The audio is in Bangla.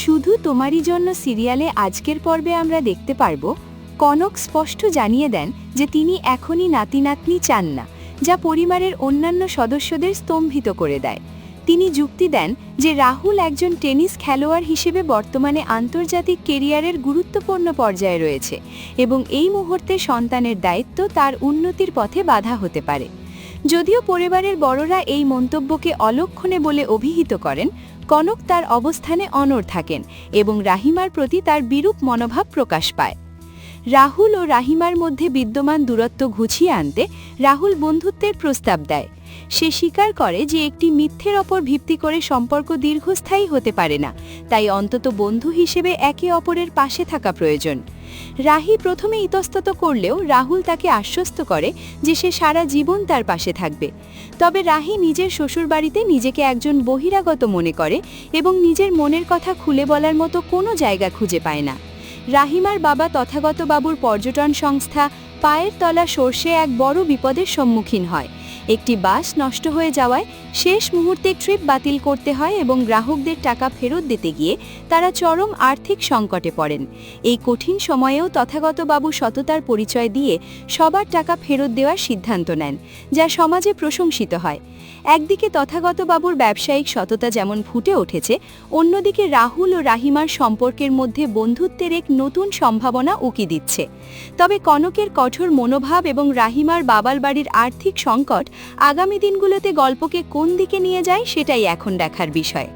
শুধু তোমারই জন্য সিরিয়ালে আজকের পর্বে আমরা দেখতে পারব কনক স্পষ্ট জানিয়ে দেন যে তিনি এখনই নাতি নাতনি চান না, যা পরিবারের অন্যান্য সদস্যদের স্তম্ভিত করে দেয়। তিনি যুক্তি দেন যে রাহুল একজন টেনিস খেলোয়াড় হিসেবে বর্তমানে আন্তর্জাতিক কেরিয়ারের গুরুত্বপূর্ণ পর্যায়ে রয়েছে এবং এই মুহূর্তে সন্তানের দায়িত্ব তার উন্নতির পথে বাধা হতে পারে। যদিও পরিবারের বড়রা এই মন্তব্যকে অলক্ষণে বলে অভিহিত করেন, কনক তার অবস্থানে অনড় থাকেন এবং রাহিমার প্রতি তার বিরূপ মনোভাব প্রকাশ পায়। রাহুল ও রাহিমার মধ্যে বিদ্যমান দূরত্ব ঘুচিয়ে আনতে রাহুল বন্ধুত্বের প্রস্তাব দেয়। সে স্বীকার করে যে একটি মিথ্যের ওপর ভিত্তি করে সম্পর্ক দীর্ঘস্থায়ী হতে পারে না, তাই অন্তত বন্ধু হিসেবে একে অপরের পাশে থাকা প্রয়োজন। রাহি প্রথমে ইতস্তত করলেও রাহুল তাকে আশ্বস্ত করে যে সে সারা জীবন তার পাশে থাকবে। তবে রাহি নিজের শ্বশুরবাড়িতে নিজেকে একজন বহিরাগত মনে করে এবং নিজের মনের কথা খুলে বলার মতো কোনো জায়গা খুঁজে পায় না। রাহিমার বাবা তথাগত বাবুর পর্যটন সংস্থা পায়ের তলা সর্ষে এক বড় বিপদের সম্মুখীন হয়। একটি বাস নষ্ট হয়ে যাওয়ায় শেষ মুহূর্তে ট্রিপ বাতিল করতে হয় এবং গ্রাহকদের টাকা ফেরত দিতে গিয়ে তারা চরম আর্থিক সংকটে পড়েন। এই কঠিন সময়েও তথাগত বাবু সততার পরিচয় দিয়ে সবার টাকা ফেরত দেওয়ার সিদ্ধান্ত নেন, যা সমাজে প্রশংসিত হয়। একদিকে তথাগত বাবুর ব্যবসায়িক সততা যেমন ফুটে উঠেছে, অন্যদিকে রাহুল ও রাহিমার সম্পর্কের মধ্যে বন্ধুত্বের এক নতুন সম্ভাবনা উকি দিচ্ছে। তবে কনকের কঠোর মনোভাব এবং রাহিমার বাবার বাড়ির আর্থিক সংকট আগামী দিনগুলোতে গল্পকে কোন দিকে নিয়ে যায় সেটাই এখন দেখার বিষয়।